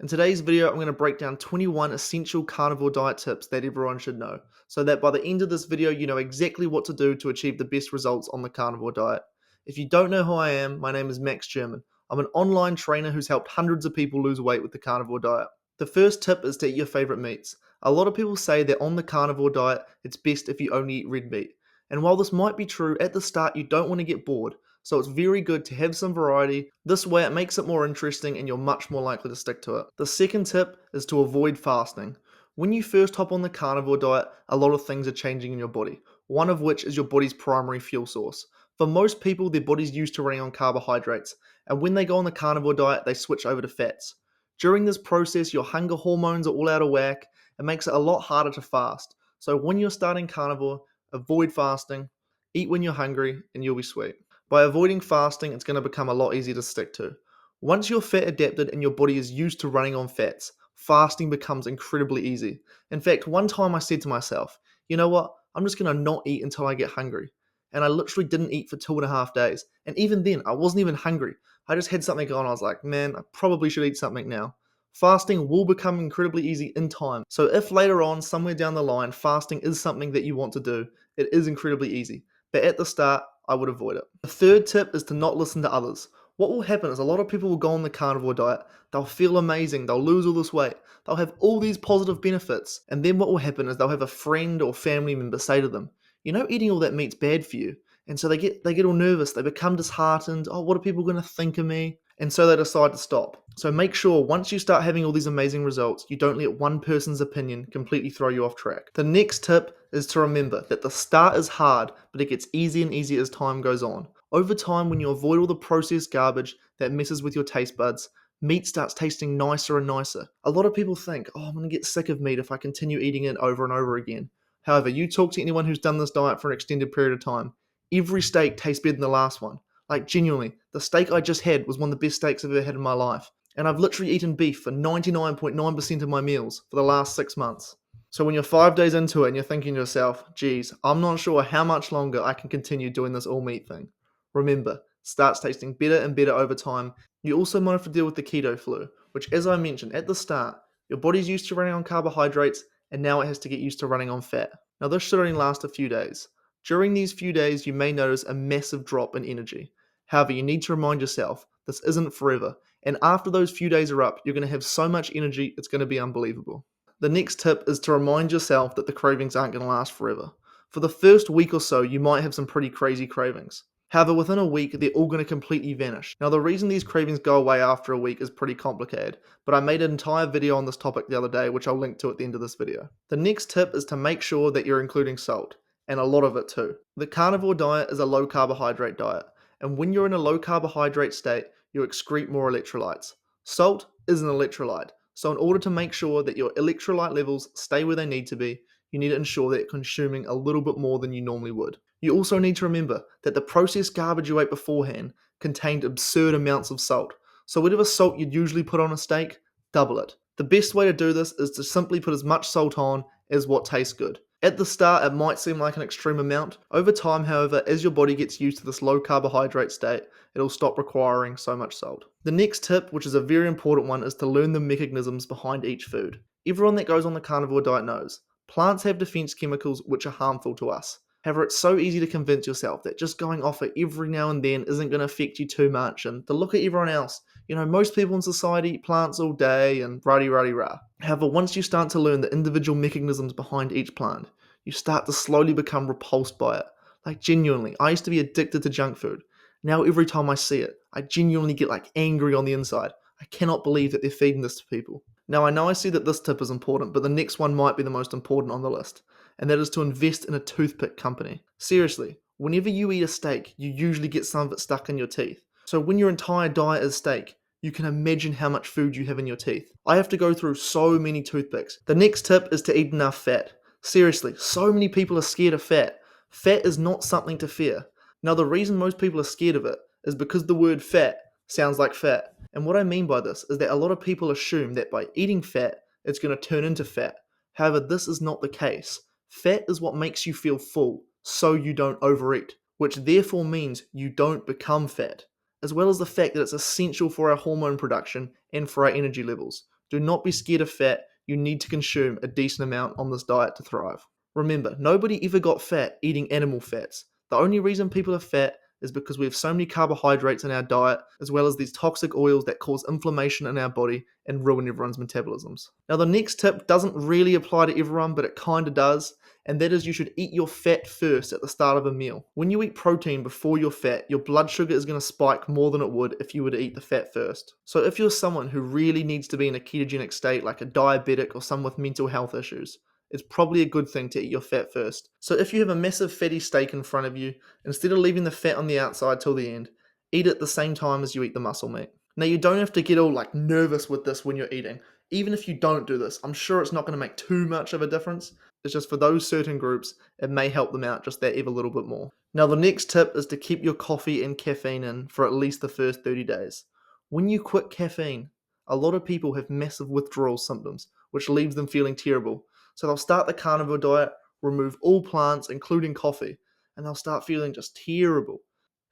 In today's video, I'm going to break down 21 essential carnivore diet tips that everyone should know, so that by the end of this video, you know exactly what to do to achieve the best results on the carnivore diet. If you don't know who I am, my name is Max German. I'm an online trainer who's helped hundreds of people lose weight with the carnivore diet. The first tip is to eat your favorite meats. A lot of people say that on the carnivore diet, it's best if you only eat red meat. And while this might be true, at the start you don't want to get bored, so it's very good to have some variety. This way it makes it more interesting and you're much more likely to stick to it. The second tip is to avoid fasting. When you first hop on the carnivore diet, a lot of things are changing in your body, one of which is your body's primary fuel source. For most people, their body's used to running on carbohydrates, and when they go on the carnivore diet, they switch over to fats. During this process, your hunger hormones are all out of whack. It makes it a lot harder to fast. So when you're starting carnivore, avoid fasting, eat when you're hungry, and you'll be sweet. By avoiding fasting, it's going to become a lot easier to stick to. Once you're fat adapted and your body is used to running on fats, fasting becomes incredibly easy. In fact, one time I said to myself, you know what, I'm just going to not eat until I get hungry. And I literally didn't eat for 2.5 days. And even then, I wasn't even hungry. I just had something on. I was like, man, I probably should eat something now. Fasting will become incredibly easy in time. So if later on, somewhere down the line, fasting is something that you want to do, it is incredibly easy. But at the start, I would avoid it. The third tip is to not listen to others. What will happen is a lot of people will go on the carnivore diet, they'll feel amazing, they'll lose all this weight, they'll have all these positive benefits, and then what will happen is they'll have a friend or family member say to them, you know, eating all that meat's bad for you. And so they get all nervous, they become disheartened, oh, what are people going to think of me? And so they decide to stop. So make sure once you start having all these amazing results, you don't let one person's opinion completely throw you off track. The next tip is to remember that the start is hard, but it gets easier and easier as time goes on. Over time, when you avoid all the processed garbage that messes with your taste buds, meat starts tasting nicer and nicer. A lot of people think, oh, I'm going to get sick of meat if I continue eating it over and over again. However, you talk to anyone who's done this diet for an extended period of time, every steak tastes better than the last one. Like genuinely, the steak I just had was one of the best steaks I've ever had in my life. And I've literally eaten beef for 99.9% of my meals for the last 6 months. So when you're 5 days into it and you're thinking to yourself, geez, I'm not sure how much longer I can continue doing this all meat thing. Remember, starts tasting better and better over time. You also might have to deal with the keto flu, which as I mentioned at the start, your body's used to running on carbohydrates and now it has to get used to running on fat. Now this should only last a few days. During these few days, you may notice a massive drop in energy. However, you need to remind yourself, this isn't forever, and after those few days are up, you're going to have so much energy, it's going to be unbelievable. The next tip is to remind yourself that the cravings aren't going to last forever. For the first week or so, you might have some pretty crazy cravings. However, within a week, they're all going to completely vanish. Now, the reason these cravings go away after a week is pretty complicated, but I made an entire video on this topic the other day, which I'll link to at the end of this video. The next tip is to make sure that you're including salt, and a lot of it too. The carnivore diet is a low carbohydrate diet, and when you're in a low carbohydrate state, you excrete more electrolytes. Salt is an electrolyte, so in order to make sure that your electrolyte levels stay where they need to be, you need to ensure that you're consuming a little bit more than you normally would. You also need to remember that the processed garbage you ate beforehand contained absurd amounts of salt. So whatever salt you'd usually put on a steak, double it. The best way to do this is to simply put as much salt on as what tastes good. At the start, it might seem like an extreme amount. Over time, however, as your body gets used to this low carbohydrate state, it'll stop requiring so much salt. The next tip, which is a very important one, is to learn the mechanisms behind each food. Everyone that goes on the carnivore diet knows plants have defense chemicals which are harmful to us. However, it's so easy to convince yourself that just going off it every now and then isn't going to affect you too much, and to look at everyone else. You know, most people in society eat plants all day and rah-de-rah-de-rah. However, once you start to learn the individual mechanisms behind each plant, you start to slowly become repulsed by it. Like genuinely, I used to be addicted to junk food. Now every time I see it, I genuinely get like angry on the inside. I cannot believe that they're feeding this to people. Now I know I see that this tip is important, but the next one might be the most important on the list, and that is to invest in a toothpick company. Seriously, whenever you eat a steak, you usually get some of it stuck in your teeth. So when your entire diet is steak, you can imagine how much food you have in your teeth. I have to go through so many toothpicks. The next tip is to eat enough fat. Seriously, so many people are scared of fat. Fat is not something to fear. Now the reason most people are scared of it is because the word fat sounds like fat. And what I mean by this is that a lot of people assume that by eating fat, it's going to turn into fat. However, this is not the case. Fat is what makes you feel full, so you don't overeat, which therefore means you don't become fat, as well as the fact that it's essential for our hormone production and for our energy levels. Do not be scared of fat. You need to consume a decent amount on this diet to thrive. Remember, nobody ever got fat eating animal fats. The only reason people are fat is because we have so many carbohydrates in our diet, as well as these toxic oils that cause inflammation in our body and ruin everyone's metabolisms. Now, the next tip doesn't really apply to everyone, but it kinda does, and that is you should eat your fat first at the start of a meal. When you eat protein before your fat, your blood sugar is going to spike more than it would if you were to eat the fat first. So if you're someone who really needs to be in a ketogenic state, like a diabetic or someone with mental health issues, it's probably a good thing to eat your fat first. So if you have a massive fatty steak in front of you, instead of leaving the fat on the outside till the end, eat it at the same time as you eat the muscle meat. Now, you don't have to get all nervous with this when you're eating. Even if you don't do this, I'm sure it's not going to make too much of a difference. It's just for those certain groups, it may help them out just that even a little bit more. Now, the next tip is to keep your coffee and caffeine in for at least the first 30 days. When you quit caffeine, a lot of people have massive withdrawal symptoms, which leaves them feeling terrible. So they'll start the carnivore diet, remove all plants, including coffee, and they'll start feeling just terrible.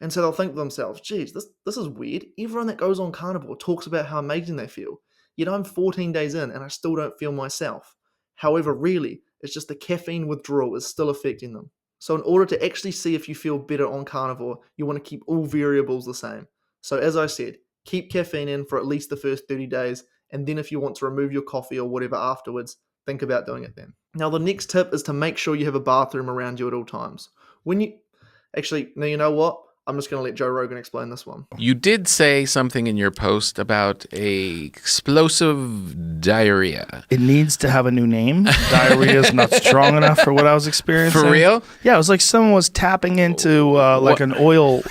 And so they'll think to themselves, geez, this is weird. Everyone that goes on carnivore talks about how amazing they feel. Yet I'm 14 days in and I still don't feel myself. However, really, it's just the caffeine withdrawal is still affecting them. So in order to actually see if you feel better on carnivore, you want to keep all variables the same. So as I said, keep caffeine in for at least the first 30 days, and then if you want to remove your coffee or whatever afterwards, think about doing it then. Now the next tip is to make sure you have a bathroom around you at all times. Now you know what? I'm just going to let Joe Rogan explain this one. You did say something in your post about a explosive diarrhea. It needs to have a new name. Diarrhea is not strong enough for what I was experiencing. For real? Yeah, it was like someone was tapping into an oil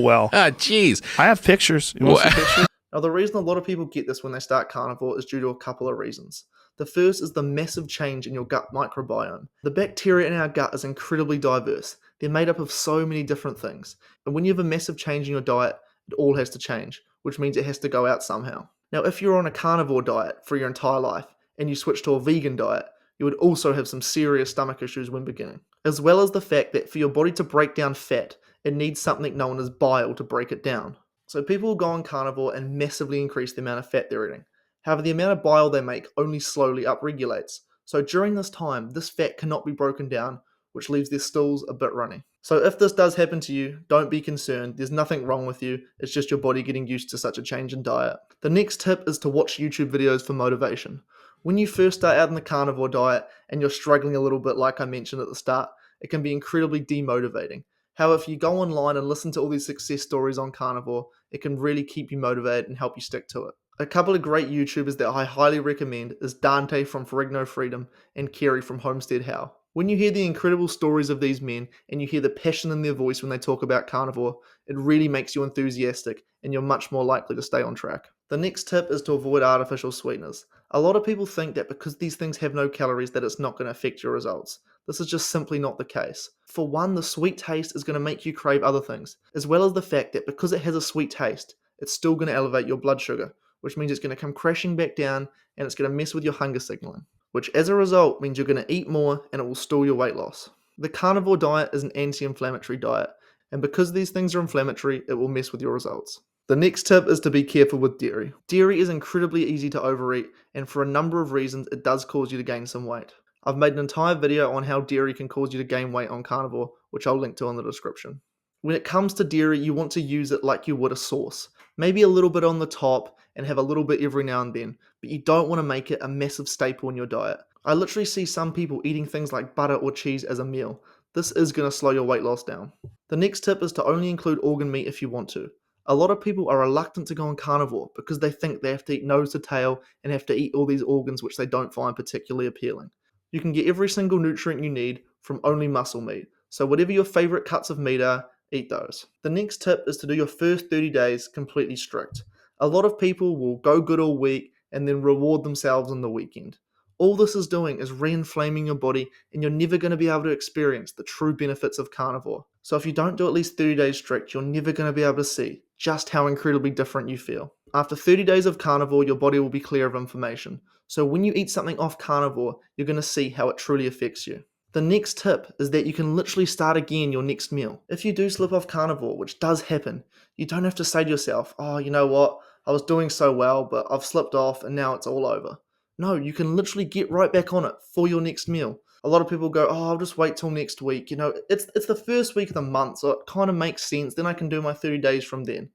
well. Ah, jeez. I have pictures. You want to see pictures? Now, the reason a lot of people get this when they start carnivore is due to a couple of reasons. The first is the massive change in your gut microbiome. The bacteria in our gut is incredibly diverse. They're made up of so many different things. And when you have a massive change in your diet, it all has to change, which means it has to go out somehow. Now, if you're on a carnivore diet for your entire life and you switch to a vegan diet, you would also have some serious stomach issues when beginning. As well as the fact that for your body to break down fat, it needs something known as bile to break it down. So people will go on carnivore and massively increase the amount of fat they're eating. However, the amount of bile they make only slowly upregulates. So during this time, this fat cannot be broken down, which leaves their stools a bit runny. So if this does happen to you, don't be concerned. There's nothing wrong with you. It's just your body getting used to such a change in diet. The next tip is to watch YouTube videos for motivation. When you first start out in the carnivore diet and you're struggling a little bit like I mentioned at the start, it can be incredibly demotivating. However, if you go online and listen to all these success stories on carnivore, it can really keep you motivated and help you stick to it. A couple of great YouTubers that I highly recommend is Dante from Ferrigno Freedom and Kerry from Homestead How. When you hear the incredible stories of these men and you hear the passion in their voice when they talk about carnivore, it really makes you enthusiastic and you're much more likely to stay on track. The next tip is to avoid artificial sweeteners. A lot of people think that because these things have no calories that it's not going to affect your results. This is just simply not the case. For one, the sweet taste is going to make you crave other things, as well as the fact that because it has a sweet taste, it's still going to elevate your blood sugar, which means it's going to come crashing back down and it's going to mess with your hunger signaling, which as a result means you're going to eat more and it will stall your weight loss. The carnivore diet is an anti-inflammatory diet, and because these things are inflammatory, it will mess with your results. The next tip is to be careful with dairy. Dairy is incredibly easy to overeat, and for a number of reasons, it does cause you to gain some weight. I've made an entire video on how dairy can cause you to gain weight on carnivore, which I'll link to in the description. When it comes to dairy, you want to use it like you would a sauce. Maybe a little bit on the top and have a little bit every now and then, but you don't want to make it a massive staple in your diet. I literally see some people eating things like butter or cheese as a meal. This is going to slow your weight loss down. The next tip is to only include organ meat if you want to. A lot of people are reluctant to go on carnivore because they think they have to eat nose to tail and have to eat all these organs which they don't find particularly appealing. You can get every single nutrient you need from only muscle meat. So whatever your favorite cuts of meat are, eat those. The next tip is to do your first 30 days completely strict. A lot of people will go good all week and then reward themselves on the weekend. All this is doing is re-inflaming your body, and you're never going to be able to experience the true benefits of carnivore. So if you don't do at least 30 days strict, you're never going to be able to see just how incredibly different you feel. After 30 days of carnivore, your body will be clear of inflammation. So when you eat something off carnivore, you're going to see how it truly affects you. The next tip is that you can literally start again your next meal. If you do slip off carnivore, which does happen, you don't have to say to yourself, oh, you know what, I was doing so well, but I've slipped off and now it's all over. No, you can literally get right back on it for your next meal. A lot of people go, oh, I'll just wait till next week. It's the first week of the month, so it kind of makes sense. Then I can do my 30 days from then.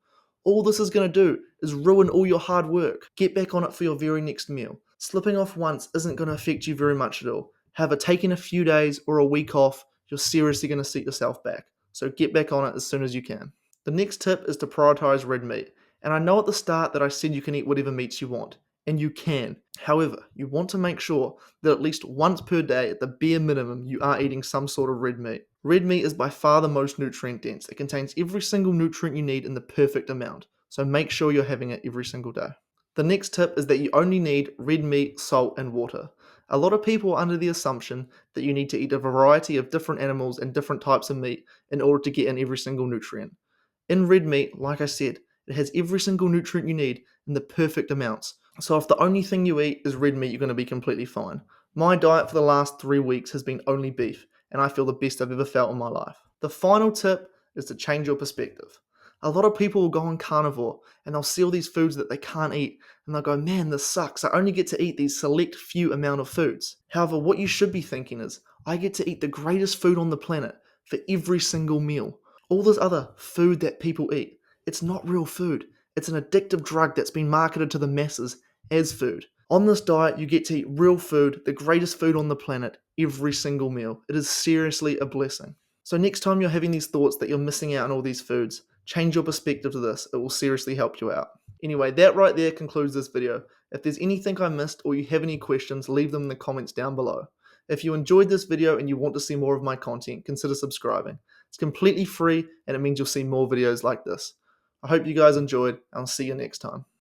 All this is going to do is ruin all your hard work. Get back on it for your very next meal. Slipping off once isn't going to affect you very much at all. However, taking a few days or a week off, you're seriously going to set yourself back. So get back on it as soon as you can. The next tip is to prioritize red meat. And I know at the start that I said you can eat whatever meats you want, and you can. However, you want to make sure that at least once per day, at the bare minimum, you are eating some sort of red meat. Red meat is by far the most nutrient dense. It contains every single nutrient you need in the perfect amount. So make sure you're having it every single day. The next tip is that you only need red meat, salt, and water. A lot of people are under the assumption that you need to eat a variety of different animals and different types of meat in order to get in every single nutrient. In red meat, like I said, it has every single nutrient you need in the perfect amounts. So if the only thing you eat is red meat, you're going to be completely fine. My diet for the last 3 weeks has been only beef, and I feel the best I've ever felt in my life. The final tip is to change your perspective. A lot of people will go on carnivore and they'll see all these foods that they can't eat and they'll go, man, this sucks. I only get to eat these select few amount of foods. However, what you should be thinking is, I get to eat the greatest food on the planet for every single meal. All this other food that people eat, it's not real food. It's an addictive drug that's been marketed to the masses as food. On this diet, you get to eat real food, the greatest food on the planet, every single meal. It is seriously a blessing. So next time you're having these thoughts that you're missing out on all these foods, change your perspective to this. It will seriously help you out. Anyway, that right there concludes this video. If there's anything I missed or you have any questions, leave them in the comments down below. If you enjoyed this video and you want to see more of my content, consider subscribing. It's completely free and it means you'll see more videos like this. I hope you guys enjoyed and I'll see you next time.